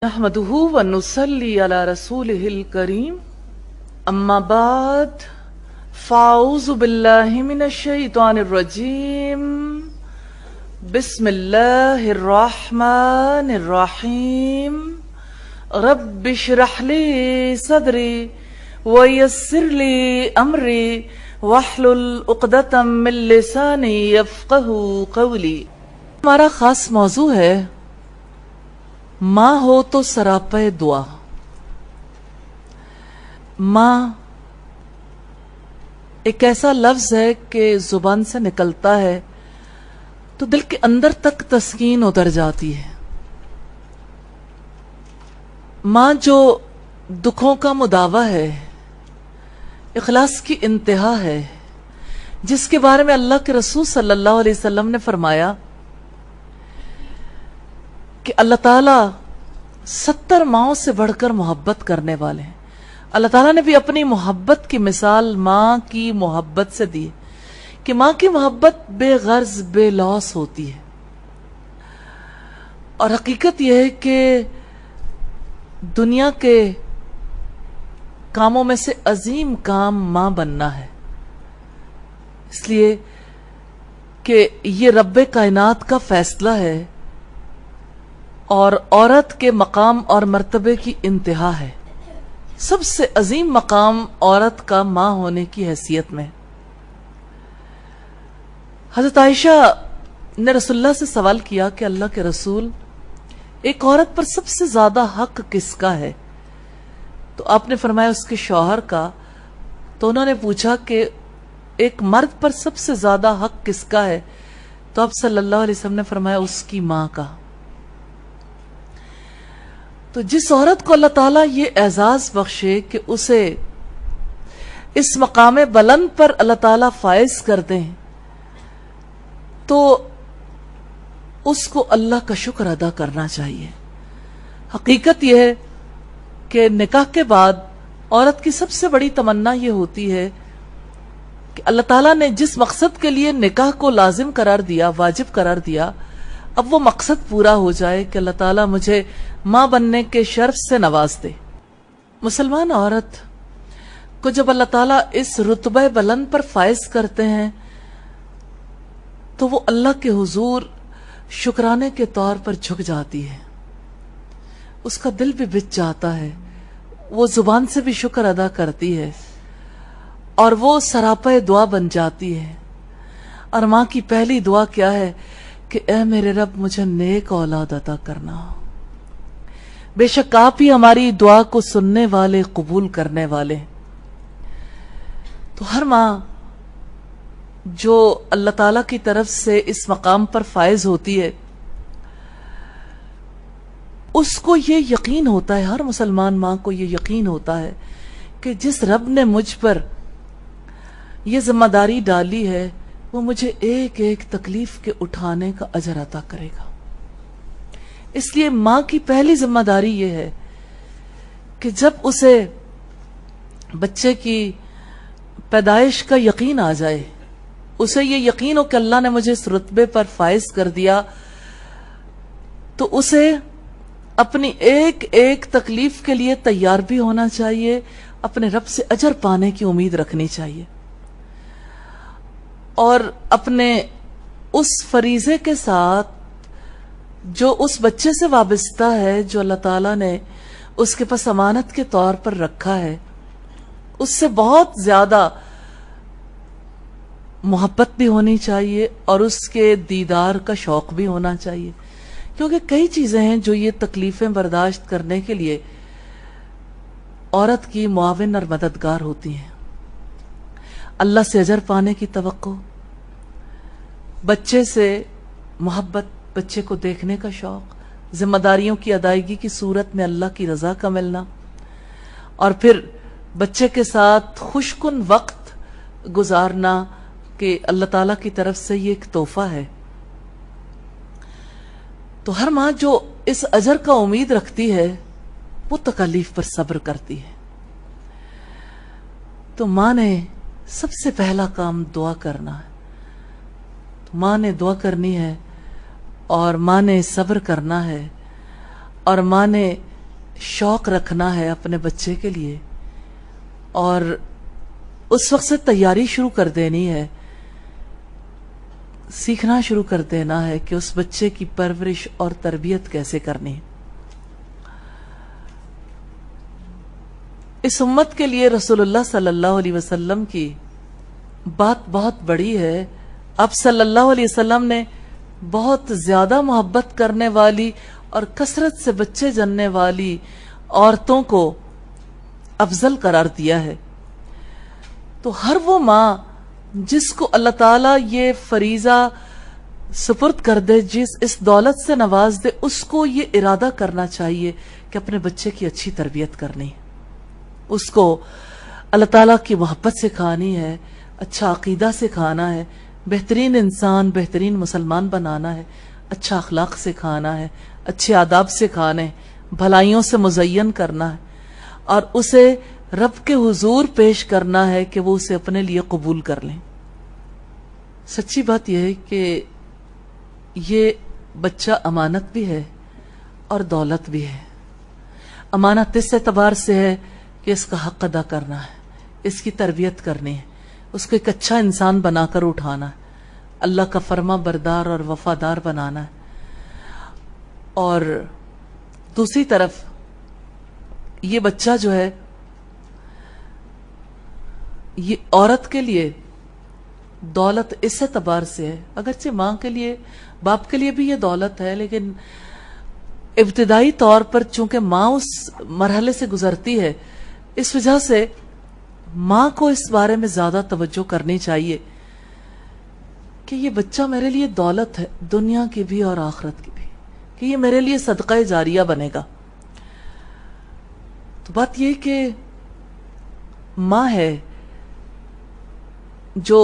نحمده ونصلي على رسوله الكريم اما بعد فاعوذ بالله من الشيطان الرجيم بسم الله الرحمن الرحيم رب اشرح لي صدري ويسر لي امري واحلل عقدة من لساني يفقهوا قولي۔ ہمارا خاص موضوع ہے ماں ہو تو سراپے دعا۔ ماں ایک ایسا لفظ ہے کہ زبان سے نکلتا ہے تو دل کے اندر تک تسکین اتر جاتی ہے۔ ماں جو دکھوں کا مداوا ہے، اخلاص کی انتہا ہے، جس کے بارے میں اللہ کے رسول صلی اللہ علیہ وسلم نے فرمایا کہ اللہ تعالیٰ 70 ماؤں سے بڑھ کر محبت کرنے والے ہیں۔ اللہ تعالیٰ نے بھی اپنی محبت کی مثال ماں کی محبت سے دی کہ ماں کی محبت بے غرض بے لوث ہوتی ہے، اور حقیقت یہ ہے کہ دنیا کے کاموں میں سے عظیم کام ماں بننا ہے، اس لیے کہ یہ رب کائنات کا فیصلہ ہے اور عورت کے مقام اور مرتبے کی انتہا ہے۔ سب سے عظیم مقام عورت کا ماں ہونے کی حیثیت میں۔ حضرت عائشہ نے رسول اللہ سے سوال کیا کہ اللہ کے رسول، ایک عورت پر سب سے زیادہ حق کس کا ہے؟ تو آپ نے فرمایا اس کے شوہر کا۔ تو انہوں نے پوچھا کہ ایک مرد پر سب سے زیادہ حق کس کا ہے؟ تو آپ صلی اللہ علیہ وسلم نے فرمایا اس کی ماں کا۔ تو جس عورت کو اللہ تعالیٰ یہ اعزاز بخشے کہ اسے اس مقام بلند پر اللہ تعالیٰ فائز کر دیں، تو اس کو اللہ کا شکر ادا کرنا چاہیے۔ حقیقت یہ ہے کہ نکاح کے بعد عورت کی سب سے بڑی تمنا یہ ہوتی ہے کہ اللہ تعالیٰ نے جس مقصد کے لیے نکاح کو لازم قرار دیا، واجب قرار دیا، اب وہ مقصد پورا ہو جائے کہ اللہ تعالیٰ مجھے ماں بننے کے شرف سے نواز دے۔ مسلمان عورت کو جب اللہ تعالیٰ اس رتبہ بلند پر فائز کرتے ہیں تو وہ اللہ کے حضور شکرانے کے طور پر جھک جاتی ہے، اس کا دل بھی بچ جاتا ہے، وہ زبان سے بھی شکر ادا کرتی ہے، اور وہ سراپے دعا بن جاتی ہے۔ اور ماں کی پہلی دعا کیا ہے کہ اے میرے رب مجھے نیک اولاد عطا کرنا۔ بے شک آپ ہی ہماری دعا کو سننے والے، قبول کرنے والے۔ تو ہر ماں جو اللہ تعالیٰ کی طرف سے اس مقام پر فائز ہوتی ہے، اس کو یہ یقین ہوتا ہے، ہر مسلمان ماں کو یہ یقین ہوتا ہے کہ جس رب نے مجھ پر یہ ذمہ داری ڈالی ہے وہ مجھے ایک ایک تکلیف کے اٹھانے کا اجر عطا کرے گا۔ اس لیے ماں کی پہلی ذمہ داری یہ ہے کہ جب اسے بچے کی پیدائش کا یقین آ جائے، اسے یہ یقین ہو کہ اللہ نے مجھے اس رتبے پر فائز کر دیا، تو اسے اپنی ایک ایک تکلیف کے لیے تیار بھی ہونا چاہیے، اپنے رب سے اجر پانے کی امید رکھنی چاہیے، اور اپنے اس فریضے کے ساتھ جو اس بچے سے وابستہ ہے، جو اللہ تعالیٰ نے اس کے پاس امانت کے طور پر رکھا ہے، اس سے بہت زیادہ محبت بھی ہونی چاہیے اور اس کے دیدار کا شوق بھی ہونا چاہیے، کیونکہ کئی چیزیں ہیں جو یہ تکلیفیں برداشت کرنے کے لیے عورت کی معاون اور مددگار ہوتی ہیں۔ اللہ سے اجر پانے کی توقع، بچے سے محبت، بچے کو دیکھنے کا شوق، ذمہ داریوں کی ادائیگی کی صورت میں اللہ کی رضا کا ملنا، اور پھر بچے کے ساتھ خوشکن وقت گزارنا کہ اللہ تعالیٰ کی طرف سے یہ ایک تحفہ ہے۔ تو ہر ماں جو اس اجر کا امید رکھتی ہے وہ تکالیف پر صبر کرتی ہے۔ تو ماں نے سب سے پہلا کام دعا کرنا ہے، تو ماں نے دعا کرنی ہے، اور ماں نے صبر کرنا ہے، اور ماں نے شوق رکھنا ہے اپنے بچے کے لیے اور اس وقت سے تیاری شروع کر دینی ہے، سیکھنا شروع کر دینا ہے کہ اس بچے کی پرورش اور تربیت کیسے کرنی ہے۔ اس امت کے لیے رسول اللہ صلی اللہ علیہ وسلم کی بات بہت بڑی ہے۔ اب صلی اللہ علیہ وسلم نے بہت زیادہ محبت کرنے والی اور کثرت سے بچے جننے والی عورتوں کو افضل قرار دیا ہے۔ تو ہر وہ ماں جس کو اللہ تعالیٰ یہ فریضہ سپرد کر دے، جس اس دولت سے نواز دے، اس کو یہ ارادہ کرنا چاہیے کہ اپنے بچے کی اچھی تربیت کرنی ہے، اس کو اللہ تعالیٰ کی محبت سکھانی ہے، اچھا عقیدہ سکھانا ہے، بہترین انسان، بہترین مسلمان بنانا ہے، اچھا اخلاق سکھانا ہے، اچھے آداب سکھانے، بھلائیوں سے مزین کرنا ہے اور اسے رب کے حضور پیش کرنا ہے کہ وہ اسے اپنے لیے قبول کر لیں۔ سچی بات یہ ہے کہ یہ بچہ امانت بھی ہے اور دولت بھی ہے۔ امانت اس اعتبار سے ہے کہ اس کا حق ادا کرنا ہے، اس کی تربیت کرنی ہے، اس کو ایک اچھا انسان بنا کر اٹھانا ہے، اللہ کا فرما بردار اور وفادار بنانا ہے۔ اور دوسری طرف یہ بچہ جو ہے یہ عورت کے لیے دولت اس اعتبار سے ہے، اگرچہ ماں کے لیے، باپ کے لیے بھی یہ دولت ہے، لیکن ابتدائی طور پر چونکہ ماں اس مرحلے سے گزرتی ہے، اس وجہ سے ماں کو اس بارے میں زیادہ توجہ کرنی چاہیے کہ یہ بچہ میرے لیے دولت ہے، دنیا کی بھی اور آخرت کی بھی، کہ یہ میرے لیے صدقہ جاریہ بنے گا۔ تو بات یہ کہ ماں ہے جو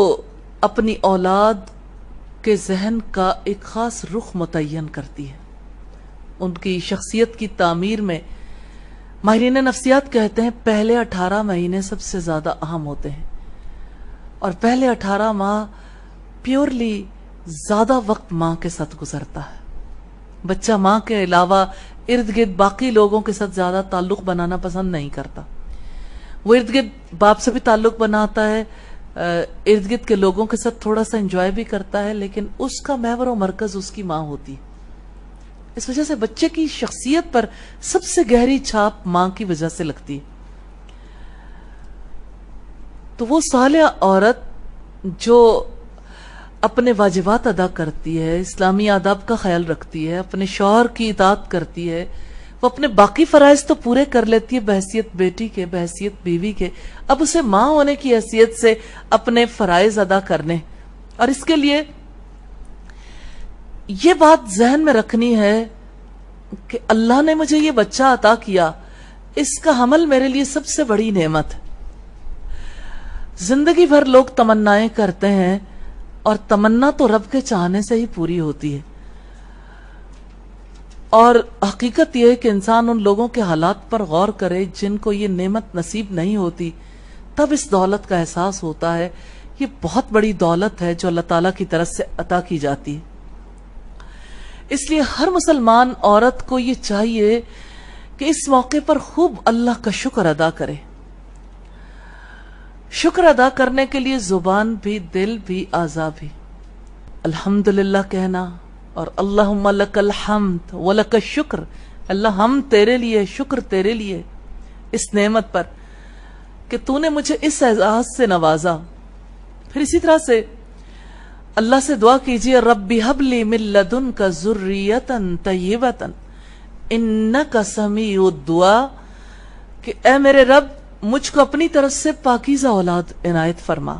اپنی اولاد کے ذہن کا ایک خاص رخ متعین کرتی ہے، ان کی شخصیت کی تعمیر میں ماہرین نفسیات کہتے ہیں پہلے 18 مہینے سب سے زیادہ اہم ہوتے ہیں، اور پہلے 18 ماہ پیورلی زیادہ وقت ماں کے ساتھ گزرتا ہے۔ بچہ ماں کے علاوہ ارد گرد باقی لوگوں کے ساتھ زیادہ تعلق بنانا پسند نہیں کرتا، وہ ارد گرد باپ سے بھی تعلق بناتا ہے، ارد گرد کے لوگوں کے ساتھ تھوڑا سا انجوائے بھی کرتا ہے، لیکن اس کا محور و مرکز اس کی ماں ہوتی ہے۔ اس وجہ سے بچے کی شخصیت پر سب سے گہری چھاپ ماں کی وجہ سے لگتی ہے۔ تو وہ صالحہ عورت جو اپنے واجبات ادا کرتی ہے، اسلامی آداب کا خیال رکھتی ہے، اپنے شوہر کی اطاعت کرتی ہے، وہ اپنے باقی فرائض تو پورے کر لیتی ہے بحیثیت بیٹی کے، بحیثیت بیوی کے، اب اسے ماں ہونے کی حیثیت سے اپنے فرائض ادا کرنے، اور اس کے لیے یہ بات ذہن میں رکھنی ہے کہ اللہ نے مجھے یہ بچہ عطا کیا، اس کا حمل میرے لیے سب سے بڑی نعمت ہے۔ زندگی بھر لوگ تمنائیں کرتے ہیں اور تمنا تو رب کے چاہنے سے ہی پوری ہوتی ہے، اور حقیقت یہ ہے کہ انسان ان لوگوں کے حالات پر غور کرے جن کو یہ نعمت نصیب نہیں ہوتی، تب اس دولت کا احساس ہوتا ہے۔ یہ بہت بڑی دولت ہے جو اللہ تعالیٰ کی طرف سے عطا کی جاتی ہے۔ اس لیے ہر مسلمان عورت کو یہ چاہیے کہ اس موقع پر خوب اللہ کا شکر ادا کرے۔ شکر ادا کرنے کے لیے زبان بھی، دل بھی، اعضاء بھی الحمدللہ کہنا اور اللہم لک الحمد ولک الشکر، اللہ ہم تیرے لیے، شکر تیرے لیے اس نعمت پر کہ تو نے مجھے اس اعزاز سے نوازا۔ پھر اسی طرح سے اللہ سے دعا کیجئے رب ہب لی من لدنک ذریۃ طیبۃ انک سمیع الدعاء، کہ اے میرے رب مجھ کو اپنی طرف سے پاکیزہ اولاد عنایت فرما،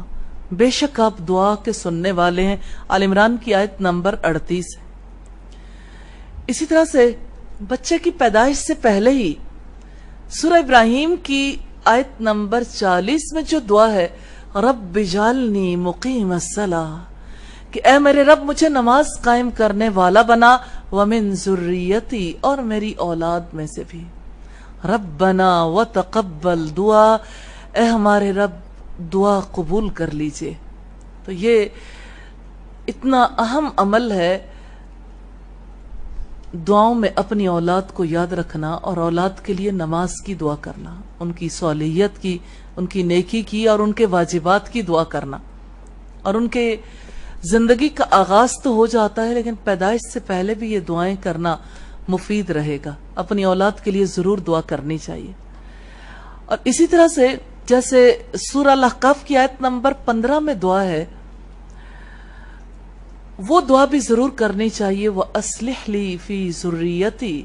بے شک آپ دعا کے سننے والے ہیں۔ آل عمران کی آیت نمبر 38 ہے۔ اسی طرح سے بچے کی پیدائش سے پہلے ہی سورہ ابراہیم کی آیت نمبر 40 میں جو دعا ہے رب اجعلنی مقیم الصلاۃ، کہ اے میرے رب مجھے نماز قائم کرنے والا بنا، ومن ذریتی، اور میری اولاد میں سے بھی، ربنا وتقبل دعا، اے ہمارے رب دعا قبول کر لیجئے۔ تو یہ اتنا اہم عمل ہے دعاؤں میں اپنی اولاد کو یاد رکھنا اور اولاد کے لیے نماز کی دعا کرنا، ان کی صالحیت کی، ان کی نیکی کی اور ان کے واجبات کی دعا کرنا. اور ان کے زندگی کا آغاز تو ہو جاتا ہے لیکن پیدائش سے پہلے بھی یہ دعائیں کرنا مفید رہے گا. اپنی اولاد کے لیے ضرور دعا کرنی چاہیے. اور اسی طرح سے جیسے سورہ الاحقاف کی آیت نمبر 15 میں دعا ہے، وہ دعا بھی ضرور کرنی چاہیے. وَأَصْلِحْ لِي فِي ذُرِّيَّتِي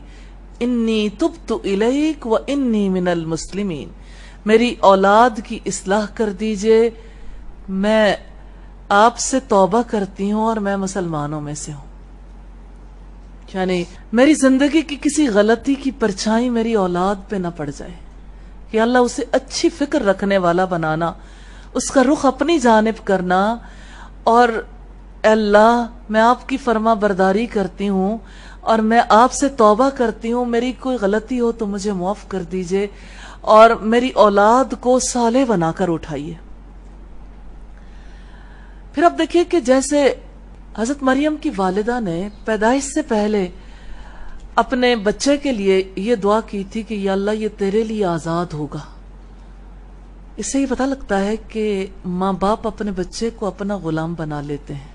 إِنِّي تُبْتُ إِلَيْكَ وَإِنِّي مِنَ الْمُسْلِمِينَ. میری اولاد کی اصلاح کر دیجئے، میں آپ سے توبہ کرتی ہوں اور میں مسلمانوں میں سے ہوں. یعنی میری زندگی کی کسی غلطی کی پرچھائی میری اولاد پہ نہ پڑ جائے کہ اللہ اسے اچھی فکر رکھنے والا بنانا، اس کا رخ اپنی جانب کرنا. اور اے اللہ میں آپ کی فرما برداری کرتی ہوں اور میں آپ سے توبہ کرتی ہوں، میری کوئی غلطی ہو تو مجھے معاف کر دیجئے اور میری اولاد کو صالح بنا کر اٹھائیے. پھر اب دیکھیے کہ جیسے حضرت مریم کی والدہ نے پیدائش سے پہلے اپنے بچے کے لیے یہ دعا کی تھی کہ یا اللہ یہ تیرے لیے آزاد ہوگا. اس سے یہ پتہ لگتا ہے کہ ماں باپ اپنے بچے کو اپنا غلام بنا لیتے ہیں،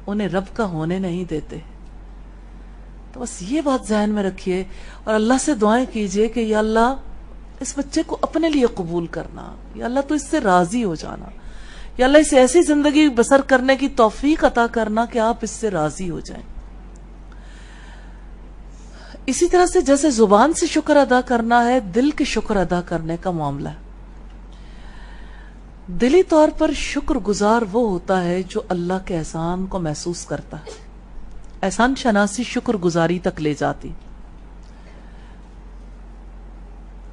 انہیں رب کا ہونے نہیں دیتے. تو بس یہ بات ذہن میں رکھیے اور اللہ سے دعائیں کیجئے کہ یا اللہ اس بچے کو اپنے لیے قبول کرنا، یا اللہ تو اس سے راضی ہو جانا، یا اللہ اسے ایسی زندگی بسر کرنے کی توفیق عطا کرنا کہ آپ اس سے راضی ہو جائیں. اسی طرح سے جیسے زبان سے شکر ادا کرنا ہے، دل کے شکر ادا کرنے کا معاملہ ہے. دلی طور پر شکر گزار وہ ہوتا ہے جو اللہ کے احسان کو محسوس کرتا ہے. احسان شناسی شکر گزاری تک لے جاتی.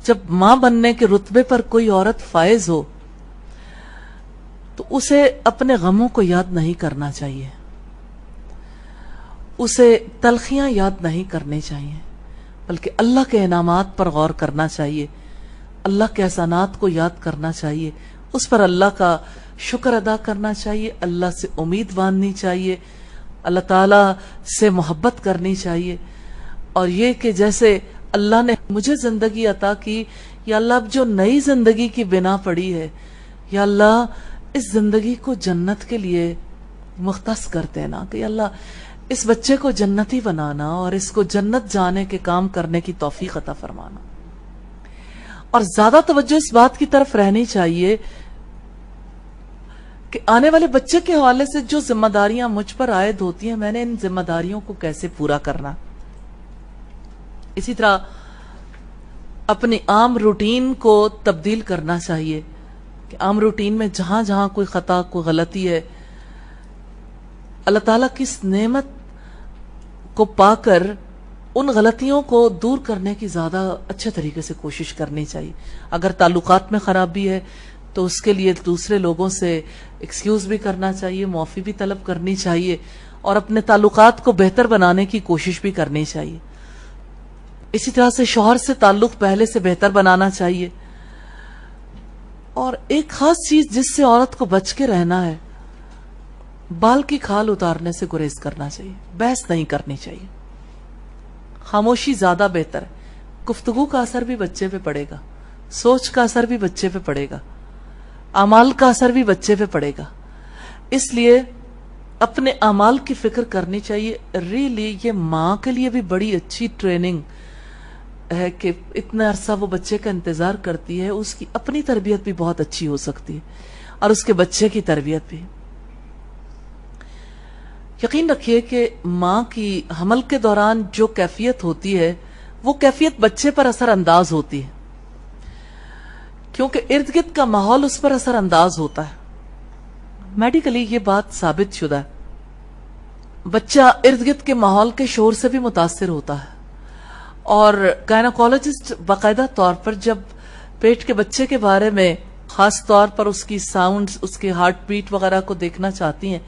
جب ماں بننے کے رتبے پر کوئی عورت فائز ہو تو اسے اپنے غموں کو یاد نہیں کرنا چاہیے، اسے تلخیاں یاد نہیں کرنی چاہیے، بلکہ اللہ کے انعامات پر غور کرنا چاہیے، اللہ کے احسانات کو یاد کرنا چاہیے، اس پر اللہ کا شکر ادا کرنا چاہیے، اللہ سے امید باندھنی چاہیے، اللہ تعالیٰ سے محبت کرنی چاہیے. اور یہ کہ جیسے اللہ نے مجھے زندگی عطا کی، یا اللہ اب جو نئی زندگی کی بنا پڑی ہے، یا اللہ اس زندگی کو جنت کے لیے مختص کر دینا، کہ اللہ اس بچے کو جنتی بنانا اور اس کو جنت جانے کے کام کرنے کی توفیق عطا فرمانا. اور زیادہ توجہ اس بات کی طرف رہنی چاہیے کہ آنے والے بچے کے حوالے سے جو ذمہ داریاں مجھ پر عائد ہوتی ہیں، میں نے ان ذمہ داریوں کو کیسے پورا کرنا. اسی طرح اپنی عام روٹین کو تبدیل کرنا چاہیے کہ عام روٹین میں جہاں جہاں کوئی خطا، کوئی غلطی ہے، اللہ تعالیٰ کی اس نعمت کو پا کر ان غلطیوں کو دور کرنے کی زیادہ اچھے طریقے سے کوشش کرنی چاہیے. اگر تعلقات میں خرابی ہے تو اس کے لیے دوسرے لوگوں سے ایکسکیوز بھی کرنا چاہیے، معافی بھی طلب کرنی چاہیے اور اپنے تعلقات کو بہتر بنانے کی کوشش بھی کرنی چاہیے. اسی طرح سے شوہر سے تعلق پہلے سے بہتر بنانا چاہیے. اور ایک خاص چیز جس سے عورت کو بچ کے رہنا ہے، بال کی کھال اتارنے سے گریز کرنا چاہیے، بحث نہیں کرنی چاہیے. خاموشی زیادہ بہتر ہے. گفتگو کا اثر بھی بچے پہ پڑے گا، سوچ کا اثر بھی بچے پہ پڑے گا، اعمال کا اثر بھی بچے پہ پڑے گا. اس لیے اپنے اعمال کی فکر کرنی چاہیے. ریلی یہ ماں کے لیے بھی بڑی اچھی ٹریننگ ہے کہ اتنا عرصہ وہ بچے کا انتظار کرتی ہے، اس کی اپنی تربیت بھی بہت اچھی ہو سکتی ہے اور اس کے بچے کی تربیت بھی. یقین رکھیے کہ ماں کی حمل کے دوران جو کیفیت ہوتی ہے وہ کیفیت بچے پر اثر انداز ہوتی ہے، کیونکہ ارد گرد کا ماحول اس پر اثر انداز ہوتا ہے. میڈیکلی یہ بات ثابت شدہ ہے. بچہ ارد گرد کے ماحول کے شور سے بھی متاثر ہوتا ہے، اور گائنیکولوجسٹ باقاعدہ طور پر جب پیٹ کے بچے کے بارے میں خاص طور پر اس کی ساؤنڈز، اس کے ہارٹ بیٹ وغیرہ کو دیکھنا چاہتی ہیں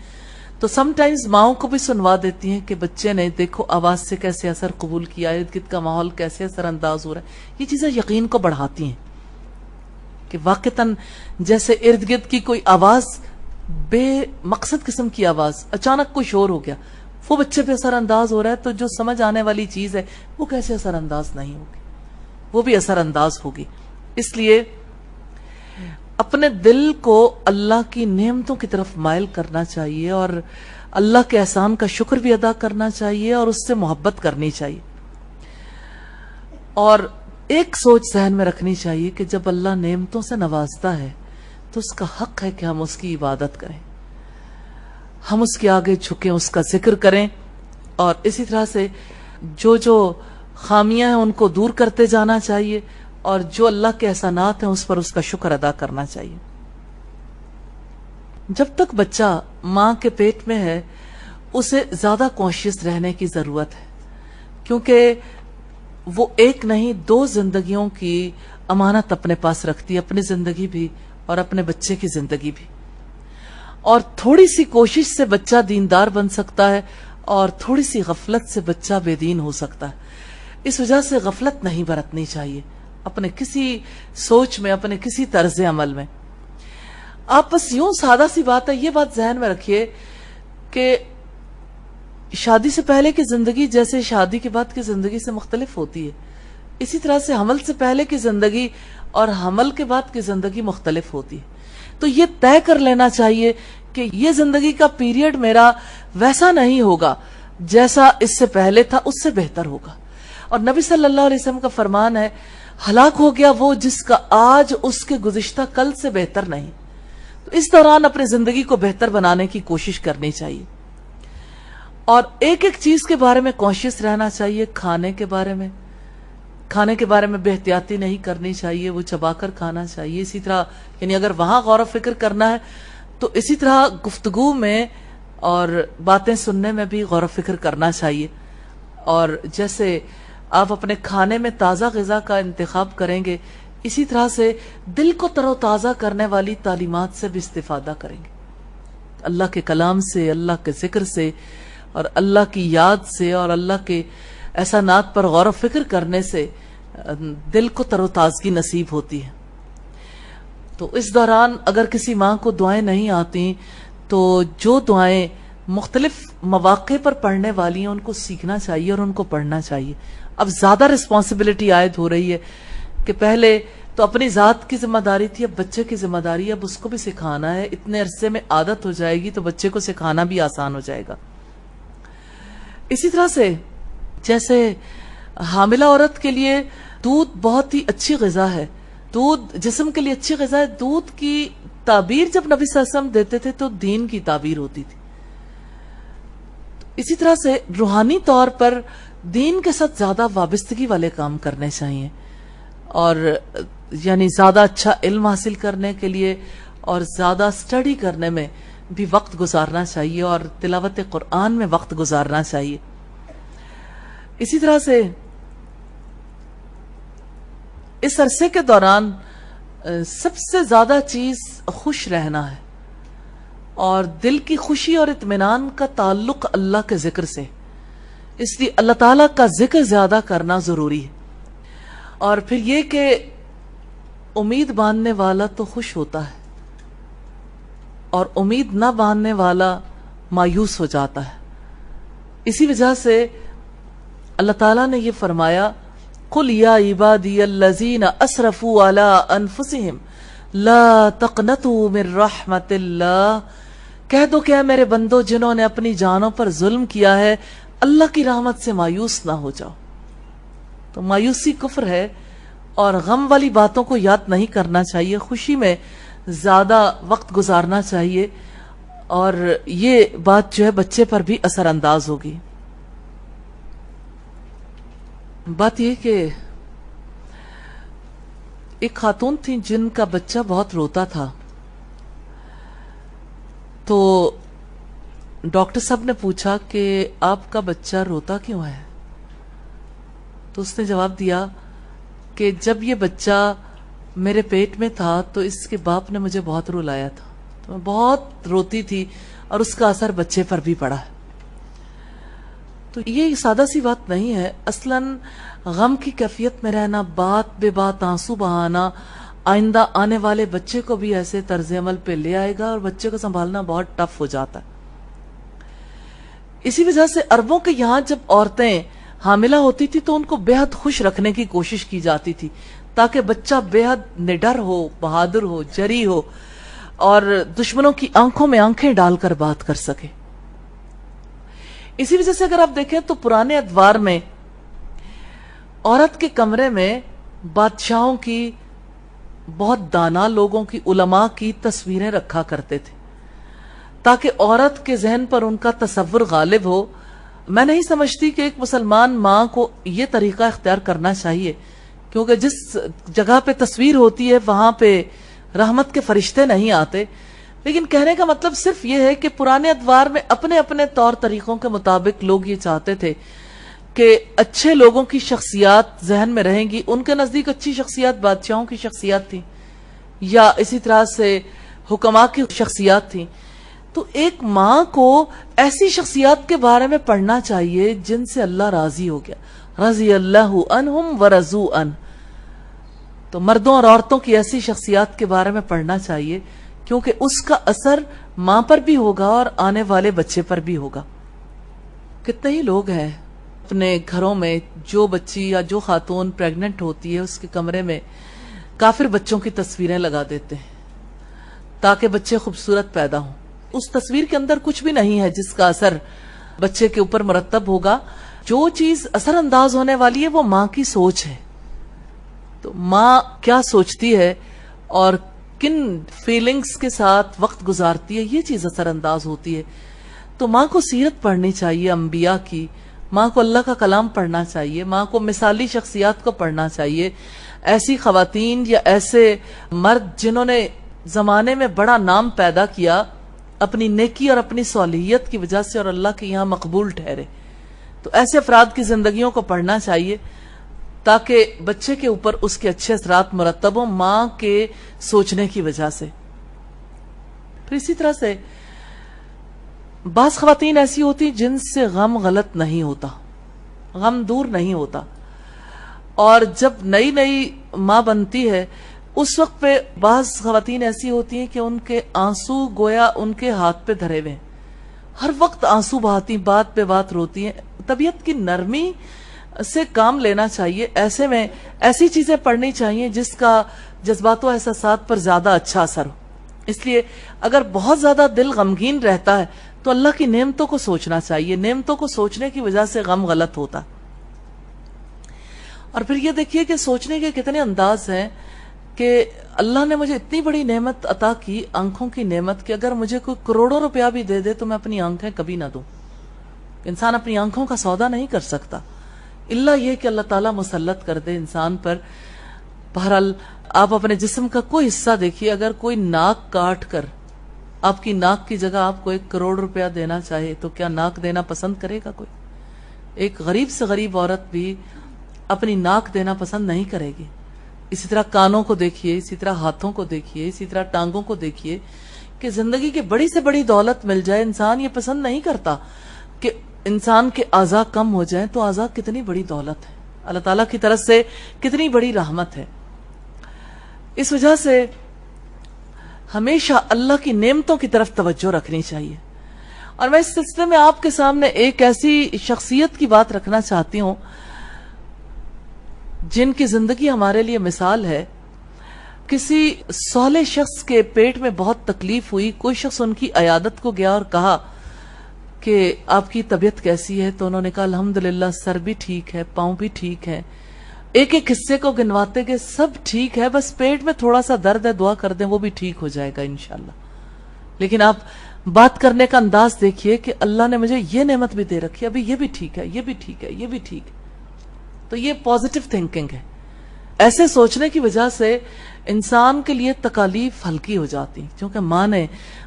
تو سم ٹائمز ماؤں کو بھی سنوا دیتی ہیں کہ بچے نے دیکھو آواز سے کیسے اثر قبول کیا، ارد گرد کا ماحول کیسے اثر انداز ہو رہا ہے. یہ چیزیں یقین کو بڑھاتی ہیں کہ واقعتاً جیسے ارد گرد کی کوئی آواز، بے مقصد قسم کی آواز، اچانک کوئی شور ہو گیا، وہ بچے پہ اثر انداز ہو رہا ہے تو جو سمجھ آنے والی چیز ہے وہ کیسے اثر انداز نہیں ہوگی؟ وہ بھی اثر انداز ہوگی. اس لیے اپنے دل کو اللہ کی نعمتوں کی طرف مائل کرنا چاہیے اور اللہ کے احسان کا شکر بھی ادا کرنا چاہیے اور اس سے محبت کرنی چاہیے. اور ایک سوچ ذہن میں رکھنی چاہیے کہ جب اللہ نعمتوں سے نوازتا ہے تو اس کا حق ہے کہ ہم اس کی عبادت کریں، ہم اس کے آگے جھکیں، اس کا ذکر کریں، اور اسی طرح سے جو خامیاں ہیں ان کو دور کرتے جانا چاہیے، اور جو اللہ کے احسانات ہیں اس پر اس کا شکر ادا کرنا چاہیے. جب تک بچہ ماں کے پیٹ میں ہے اسے زیادہ کانشیس رہنے کی ضرورت ہے، کیونکہ وہ ایک نہیں 2 زندگیوں کی امانت اپنے پاس رکھتی ہے، اپنی زندگی بھی اور اپنے بچے کی زندگی بھی. اور تھوڑی سی کوشش سے بچہ دیندار بن سکتا ہے اور تھوڑی سی غفلت سے بچہ بے دین ہو سکتا ہے. اس وجہ سے غفلت نہیں برتنی چاہیے اپنے کسی سوچ میں، اپنے کسی طرز عمل میں. آپ بس یوں سادہ سی بات ہے، یہ بات ذہن میں رکھیے کہ شادی سے پہلے کی زندگی جیسے شادی کے بعد کی زندگی سے مختلف ہوتی ہے، اسی طرح سے حمل سے پہلے کی زندگی اور حمل کے بعد کی زندگی مختلف ہوتی ہے. تو یہ طے کر لینا چاہیے کہ یہ زندگی کا پیریڈ میرا ویسا نہیں ہوگا جیسا اس سے پہلے تھا، اس سے بہتر ہوگا. اور نبی صلی اللہ علیہ وسلم کا فرمان ہے، ہلاک ہو گیا وہ جس کا آج اس کے گزشتہ کل سے بہتر نہیں. تو اس دوران اپنی زندگی کو بہتر بنانے کی کوشش کرنی چاہیے اور ایک ایک چیز کے بارے میں کانشیس رہنا چاہیے. کھانے کے بارے میں بے احتیاطی نہیں کرنی چاہیے، وہ چبا کر کھانا چاہیے. اسی طرح یعنی اگر وہاں غور و فکر کرنا ہے تو اسی طرح گفتگو میں اور باتیں سننے میں بھی غور و فکر کرنا چاہیے. اور جیسے آپ اپنے کھانے میں تازہ غذا کا انتخاب کریں گے، اسی طرح سے دل کو تر و تازہ کرنے والی تعلیمات سے بھی استفادہ کریں گے. اللہ کے کلام سے، اللہ کے ذکر سے اور اللہ کی یاد سے اور اللہ کے احسانات پر غور و فکر کرنے سے دل کو تر و تازگی نصیب ہوتی ہے. تو اس دوران اگر کسی ماں کو دعائیں نہیں آتی تو جو دعائیں مختلف مواقع پر پڑھنے والی ہیں ان کو سیکھنا چاہیے اور ان کو پڑھنا چاہیے. اب زیادہ رسپانسبلٹی عائد ہو رہی ہے کہ پہلے تو اپنی ذات کی ذمہ داری تھی، اب بچے کی ذمہ داری، اب اس کو بھی سکھانا ہے. اتنے عرصے میں عادت ہو جائے گی تو بچے کو سکھانا بھی آسان ہو جائے گا. اسی طرح سے جیسے حاملہ عورت کے لیے دودھ بہت ہی اچھی غذا ہے، دودھ جسم کے لیے اچھی غذا ہے. دودھ کی تعبیر جب نبی صلی اللہ علیہ وسلم دیتے تھے تو دین کی تعبیر ہوتی تھی. اسی طرح سے روحانی طور پر دین کے ساتھ زیادہ وابستگی والے کام کرنے چاہیے اور یعنی زیادہ اچھا علم حاصل کرنے کے لیے اور زیادہ اسٹڈی کرنے میں بھی وقت گزارنا چاہیے اور تلاوت قرآن میں وقت گزارنا چاہیے. اسی طرح سے اس عرصے کے دوران سب سے زیادہ چیز خوش رہنا ہے اور دل کی خوشی اور اطمینان کا تعلق اللہ کے ذکر سے، اس لیے اللہ تعالیٰ کا ذکر زیادہ کرنا ضروری ہے. اور پھر یہ کہ امید باندھنے والا تو خوش ہوتا ہے اور امید نہ باندھنے والا مایوس ہو جاتا ہے. اسی وجہ سے اللہ تعالیٰ نے یہ فرمایا، قُلْ يَا عِبَادِيَ الَّذِينَ أَسْرَفُوا عَلَىٰ أَنفُسِهِمْ لَا تَقْنَطُوا مِن رَحْمَةِ اللَّهِ، کہہ دو کہ اے میرے بندو جنہوں نے اپنی جانوں پر ظلم کیا ہے، اللہ کی رحمت سے مایوس نہ ہو جاؤ. تو مایوسی کفر ہے اور غم والی باتوں کو یاد نہیں کرنا چاہیے، خوشی میں زیادہ وقت گزارنا چاہیے اور یہ بات جو ہے بچے پر بھی اثر انداز ہوگی. بات یہ کہ ایک خاتون تھی جن کا بچہ بہت روتا تھا، تو ڈاکٹر صاحب نے پوچھا کہ آپ کا بچہ روتا کیوں ہے؟ تو اس نے جواب دیا کہ جب یہ بچہ میرے پیٹ میں تھا تو اس کے باپ نے مجھے بہت رلایا تھا، تو میں بہت روتی تھی اور اس کا اثر بچے پر بھی پڑا ہے. تو یہ سادہ سی بات نہیں ہے. اصلاً غم کی کیفیت میں رہنا، بات بے بات آنسو بہانا آئندہ آنے والے بچے کو بھی ایسے طرز عمل پہ لے آئے گا اور بچے کو سنبھالنا بہت ٹف ہو جاتا ہے. اسی وجہ سے عربوں کے یہاں جب عورتیں حاملہ ہوتی تھی تو ان کو بے حد خوش رکھنے کی کوشش کی جاتی تھی تاکہ بچہ بے حد نڈر ہو، بہادر ہو، جری ہو اور دشمنوں کی آنکھوں میں آنکھیں ڈال کر بات کر سکے۔ اسی وجہ سے اگر آپ دیکھیں تو پرانے ادوار میں عورت کے کمرے میں بادشاہوں کی، بہت دانا لوگوں کی، علماء کی تصویریں رکھا کرتے تھے تاکہ عورت کے ذہن پر ان کا تصور غالب ہو۔ میں نہیں سمجھتی کہ ایک مسلمان ماں کو یہ طریقہ اختیار کرنا چاہیے، کیونکہ جس جگہ پہ تصویر ہوتی ہے وہاں پہ رحمت کے فرشتے نہیں آتے۔ لیکن کہنے کا مطلب صرف یہ ہے کہ پرانے ادوار میں اپنے اپنے طور طریقوں کے مطابق لوگ یہ چاہتے تھے کہ اچھے لوگوں کی شخصیات ذہن میں رہیں گی۔ ان کے نزدیک اچھی شخصیات بادشاہوں کی شخصیات تھی یا اسی طرح سے حکماء کی شخصیات تھی۔ تو ایک ماں کو ایسی شخصیات کے بارے میں پڑھنا چاہیے جن سے اللہ راضی ہو گیا، رضی اللہ عنہم ورضوا عنہ۔ تو مردوں اور عورتوں کی ایسی شخصیات کے بارے میں پڑھنا چاہیے کیونکہ اس کا اثر ماں پر بھی ہوگا اور آنے والے بچے پر بھی ہوگا۔ کتنے ہی لوگ ہیں اپنے گھروں میں جو بچی یا جو خاتون پریگننٹ ہوتی ہے اس کے کمرے میں کافر بچوں کی تصویریں لگا دیتے ہیں تاکہ بچے خوبصورت پیدا ہوں۔ اس تصویر کے اندر کچھ بھی نہیں ہے جس کا اثر بچے کے اوپر مرتب ہوگا۔ جو چیز اثر انداز ہونے والی ہے وہ ماں کی سوچ ہے۔ تو ماں کیا سوچتی ہے اور کن فیلنگز کے ساتھ وقت گزارتی ہے یہ چیز اثر انداز ہوتی ہے۔ تو ماں کو سیرت پڑھنی چاہیے انبیاء کی، ماں کو اللہ کا کلام پڑھنا چاہیے، ماں کو مثالی شخصیات کو پڑھنا چاہیے۔ ایسی خواتین یا ایسے مرد جنہوں نے زمانے میں بڑا نام پیدا کیا اپنی نیکی اور اپنی صالحیت کی وجہ سے اور اللہ کے یہاں مقبول ٹھہرے، تو ایسے افراد کی زندگیوں کو پڑھنا چاہیے تاکہ بچے کے اوپر اس کے اچھے اثرات مرتب ہوں ماں کے سوچنے کی وجہ سے۔ پھر اسی طرح سے بعض خواتین ایسی ہوتی جن سے غم غلط نہیں ہوتا، غم دور نہیں ہوتا، اور جب نئی نئی ماں بنتی ہے اس وقت پہ بعض خواتین ایسی ہوتی ہیں کہ ان کے آنسو گویا ان کے ہاتھ پہ دھرے ہوئے، ہر وقت آنسو بہاتی، بات پہ بات روتی ہیں۔ طبیعت کی نرمی سے کام لینا چاہیے، ایسے میں ایسی چیزیں پڑھنی چاہیے جس کا جذبات و احساسات پر زیادہ اچھا اثر ہو۔ اس لیے اگر بہت زیادہ دل غمگین رہتا ہے تو اللہ کی نعمتوں کو سوچنا چاہیے، نعمتوں کو سوچنے کی وجہ سے غم غلط ہوتا۔ اور پھر یہ دیکھیے کہ سوچنے کے کتنے انداز ہیں کہ اللہ نے مجھے اتنی بڑی نعمت عطا کی، آنکھوں کی نعمت، کہ اگر مجھے کوئی کروڑوں روپیہ بھی دے دے تو میں اپنی آنکھیں کبھی نہ دوں۔ انسان اپنی آنکھوں کا سودا نہیں کر سکتا الا یہ کہ اللہ تعالیٰ مسلط کر دے انسان پر۔ بہرحال آپ اپنے جسم کا کوئی حصہ دیکھیے، اگر کوئی ناک کاٹ کر آپ کی ناک کی جگہ آپ کو 1 کروڑ روپیہ دینا چاہے تو کیا ناک دینا پسند کرے گا کوئی؟ ایک غریب سے غریب عورت بھی اپنی ناک دینا پسند نہیں کرے گی۔ اسی طرح کانوں کو دیکھیے، اسی طرح ہاتھوں کو دیکھیے، اسی طرح ٹانگوں کو دیکھیے کہ زندگی کی بڑی سے بڑی دولت مل جائے انسان یہ پسند نہیں کرتا کہ انسان کے اعضاء کم ہو جائیں۔ تو اعضاء کتنی بڑی دولت ہے، اللہ تعالیٰ کی طرف سے کتنی بڑی رحمت ہے۔ اس وجہ سے ہمیشہ اللہ کی نعمتوں کی طرف توجہ رکھنی چاہیے۔ اور میں اس سلسلے میں آپ کے سامنے ایک ایسی شخصیت کی بات رکھنا چاہتی ہوں جن کی زندگی ہمارے لیے مثال ہے۔ کسی صالح شخص کے پیٹ میں بہت تکلیف ہوئی، کوئی شخص ان کی عیادت کو گیا اور کہا کہ آپ کی طبیعت کیسی ہے؟ تو انہوں نے کہا الحمدللہ، سر بھی ٹھیک ہے، پاؤں بھی ٹھیک ہے، ایک ایک حصے کو گنواتے گئے، سب ٹھیک ہے، بس پیٹ میں تھوڑا سا درد ہے، دعا کر دیں وہ بھی ٹھیک ہو جائے گا انشاءاللہ۔ لیکن آپ بات کرنے کا انداز دیکھیے کہ اللہ نے مجھے یہ نعمت بھی دے رکھی ہے، ابھی یہ بھی ٹھیک ہے، یہ بھی ٹھیک ہے، یہ بھی ٹھیک ہے۔ تو یہ پازیٹیو تھنکنگ ہے۔ ایسے سوچنے کی وجہ سے انسان کے لیے تکالیف ہلکی ہو جاتی، کیونکہ ماں نے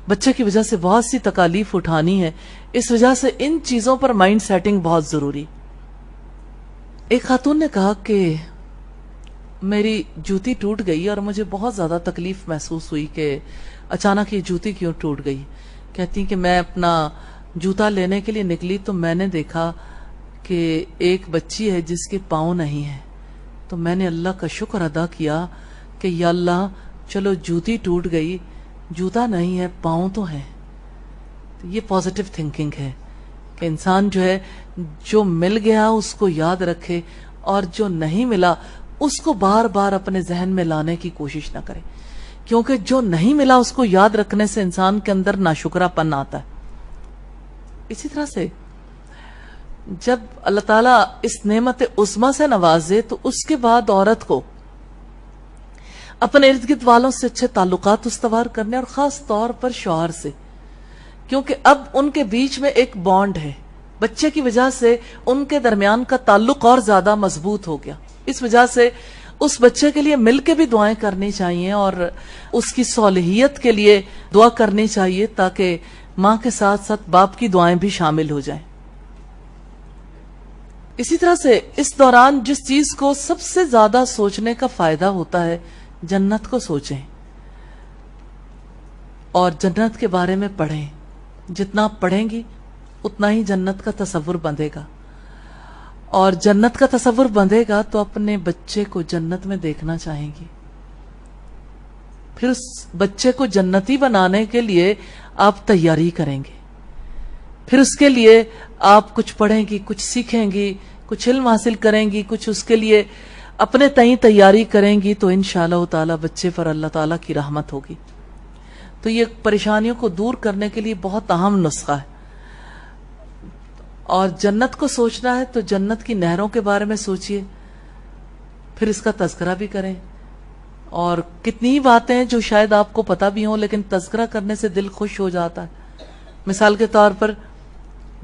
بچے کی وجہ سے بہت سی تکالیف اٹھانی ہے، اس وجہ سے ان چیزوں پر مائنڈ سیٹنگ بہت ضروری۔ ایک خاتون نے کہا کہ میری جوتی ٹوٹ گئی اور مجھے بہت زیادہ تکلیف محسوس ہوئی کہ اچانک یہ جوتی کیوں ٹوٹ گئی۔ کہتی کہ میں اپنا جوتا لینے کے لیے نکلی تو میں نے دیکھا کہ ایک بچی ہے جس کے پاؤں نہیں ہیں، تو میں نے اللہ کا شکر ادا کیا کہ یا اللہ چلو جوتی ٹوٹ گئی، جوتا نہیں ہے، پاؤں تو ہیں۔ یہ پازیٹیو تھنکنگ ہے کہ انسان جو ہے جو مل گیا اس کو یاد رکھے اور جو نہیں ملا اس کو بار بار اپنے ذہن میں لانے کی کوشش نہ کرے، کیونکہ جو نہیں ملا اس کو یاد رکھنے سے انسان کے اندر ناشکرا پن آتا ہے۔ اسی طرح سے جب اللہ تعالیٰ اس نعمت عظمیٰ سے نوازے تو اس کے بعد عورت کو اپنے ارد گرد والوں سے اچھے تعلقات استوار کرنے، اور خاص طور پر شوہر سے، کیونکہ اب ان کے بیچ میں ایک بانڈ ہے، بچے کی وجہ سے ان کے درمیان کا تعلق اور زیادہ مضبوط ہو گیا۔ اس وجہ سے اس بچے کے لیے مل کے بھی دعائیں کرنی چاہیے اور اس کی صالحیت کے لیے دعا کرنی چاہیے، تاکہ ماں کے ساتھ ساتھ باپ کی دعائیں بھی شامل ہو جائیں۔ اسی طرح سے اس دوران جس چیز کو سب سے زیادہ سوچنے کا فائدہ ہوتا ہے، جنت کو سوچیں اور جنت کے بارے میں پڑھیں۔ جتنا آپ پڑھیں گی اتنا ہی جنت کا تصور بندھے گا، اور جنت کا تصور بندھے گا تو اپنے بچے کو جنت میں دیکھنا چاہیں گی۔ پھر اس بچے کو جنتی بنانے کے لیے آپ تیاری کریں گے، پھر اس کے لیے آپ کچھ پڑھیں گی، کچھ سیکھیں گی، کچھ علم حاصل کریں گی، کچھ اس کے لیے اپنے تئیں تیاری کریں گی، تو انشاءاللہ تعالی بچے پر اللہ تعالیٰ کی رحمت ہوگی۔ تو یہ پریشانیوں کو دور کرنے کے لیے بہت اہم نسخہ ہے۔ اور جنت کو سوچنا ہے تو جنت کی نہروں کے بارے میں سوچئے، پھر اس کا تذکرہ بھی کریں۔ اور کتنی ہی باتیں ہیں جو شاید آپ کو پتہ بھی ہوں، لیکن تذکرہ کرنے سے دل خوش ہو جاتا ہے۔ مثال کے طور پر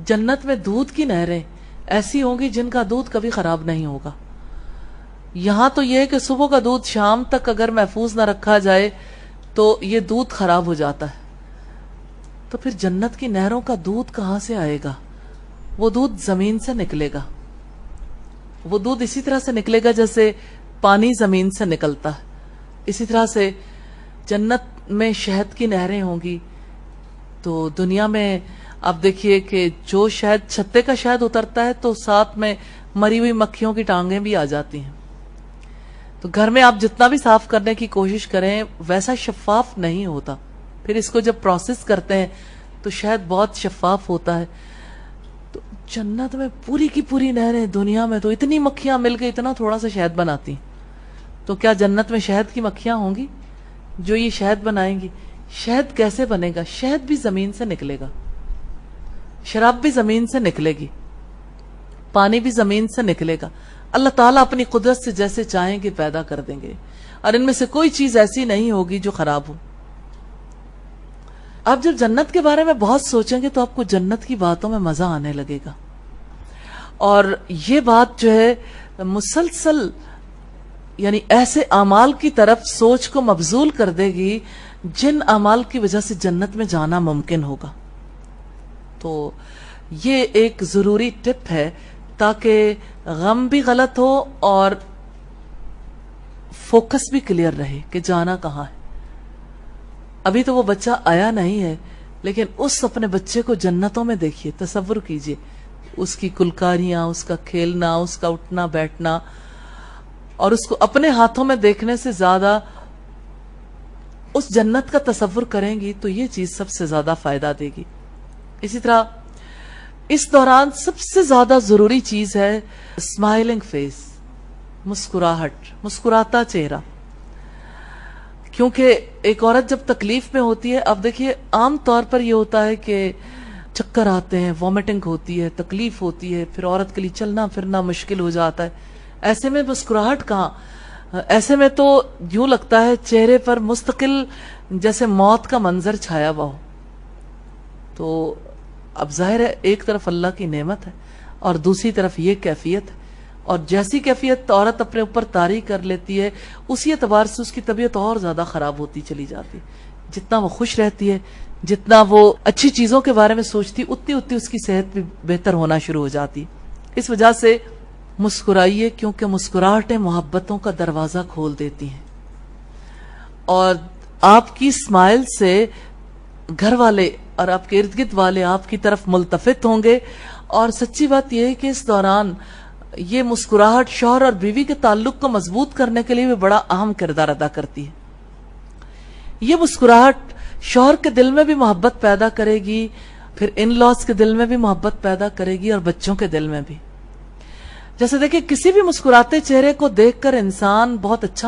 جنت میں دودھ کی نہریں ایسی ہوں گی جن کا دودھ کبھی خراب نہیں ہوگا۔ یہاں تو یہ ہے کہ صبح کا دودھ شام تک اگر محفوظ نہ رکھا جائے تو یہ دودھ خراب ہو جاتا ہے۔ تو پھر جنت کی نہروں کا دودھ کہاں سے آئے گا؟ وہ دودھ زمین سے نکلے گا۔ وہ دودھ اسی طرح سے نکلے گا جیسے پانی زمین سے نکلتا ہے۔ اسی طرح سے جنت میں شہد کی نہریں ہوں گی۔ تو دنیا میں آپ دیکھیے کہ جو شہد چھتے کا شہد اترتا ہے تو ساتھ میں مری ہوئی مکھیوں کی ٹانگیں بھی آ جاتی ہیں۔ تو گھر میں آپ جتنا بھی صاف کرنے کی کوشش کریں ویسا شفاف نہیں ہوتا، پھر اس کو جب پروسیس کرتے ہیں تو شہد بہت شفاف ہوتا ہے۔ تو جنت میں پوری کی پوری نہریں، دنیا میں تو اتنی مکھیاں مل کے اتنا تھوڑا سا شہد بناتی ہیں، تو کیا جنت میں شہد کی مکھیاں ہوں گی جو یہ شہد بنائیں گی؟ شہد کیسے بنے گا؟ شہد بھی زمین سے نکلے گا، شراب بھی زمین سے نکلے گی، پانی بھی زمین سے نکلے گا۔ اللہ تعالیٰ اپنی قدرت سے جیسے چاہیں گے پیدا کر دیں گے، اور ان میں سے کوئی چیز ایسی نہیں ہوگی جو خراب ہو۔ آپ جب جنت کے بارے میں بہت سوچیں گے تو آپ کو جنت کی باتوں میں مزہ آنے لگے گا، اور یہ بات جو ہے مسلسل یعنی ایسے اعمال کی طرف سوچ کو مبذول کر دے گی جن اعمال کی وجہ سے جنت میں جانا ممکن ہوگا۔ تو یہ ایک ضروری ٹپ ہے تاکہ غم بھی غلط ہو اور فوکس بھی کلیئر رہے کہ جانا کہاں ہے۔ ابھی تو وہ بچہ آیا نہیں ہے، لیکن اس اپنے بچے کو جنتوں میں دیکھیے، تصور کیجئے اس کی کلکاریاں، اس کا کھیلنا، اس کا اٹھنا بیٹھنا، اور اس کو اپنے ہاتھوں میں دیکھنے سے زیادہ اس جنت کا تصور کریں گی تو یہ چیز سب سے زیادہ فائدہ دے گی۔ اسی طرح اس دوران سب سے زیادہ ضروری چیز ہے اسمائلنگ فیس، مسکراہٹ، مسکراتا چہرہ، کیونکہ ایک عورت جب تکلیف میں ہوتی ہے، اب دیکھیے عام طور پر یہ ہوتا ہے کہ چکر آتے ہیں، وومٹنگ ہوتی ہے، تکلیف ہوتی ہے، پھر عورت کے لیے چلنا پھرنا مشکل ہو جاتا ہے۔ ایسے میں مسکراہٹ کہاں؟ ایسے میں تو یوں لگتا ہے چہرے پر مستقل جیسے موت کا منظر چھایا ہوا ہو۔ تو اب ظاہر ہے ایک طرف اللہ کی نعمت ہے اور دوسری طرف یہ کیفیت ہے، اور جیسی کیفیت عورت اپنے اوپر طاری کر لیتی ہے اسی اعتبار سے اس کی طبیعت اور زیادہ خراب ہوتی چلی جاتی ہے۔ جتنا وہ خوش رہتی ہے، جتنا وہ اچھی چیزوں کے بارے میں سوچتی، اتنی اس کی صحت بھی بہتر ہونا شروع ہو جاتی۔ اس وجہ سے مسکرائیے، کیونکہ مسکراہٹیں محبتوں کا دروازہ کھول دیتی ہیں، اور آپ کی اسمائل سے گھر والے اور آپ کے ارد گرد والے آپ کی طرف ملتفت ہوں گے۔ اور سچی بات یہ ہے کہ اس دوران یہ مسکراہٹ شوہر اور بیوی کے تعلق کو مضبوط کرنے کے لیے بھی بڑا اہم کردار ادا کرتی ہے۔ یہ مسکراہٹ شوہر کے دل میں بھی محبت پیدا کرے گی، پھر ان لاز کے دل میں بھی محبت پیدا کرے گی اور بچوں کے دل میں بھی. جیسے دیکھیں کسی بھی مسکراتے چہرے کو دیکھ کر انسان بہت اچھا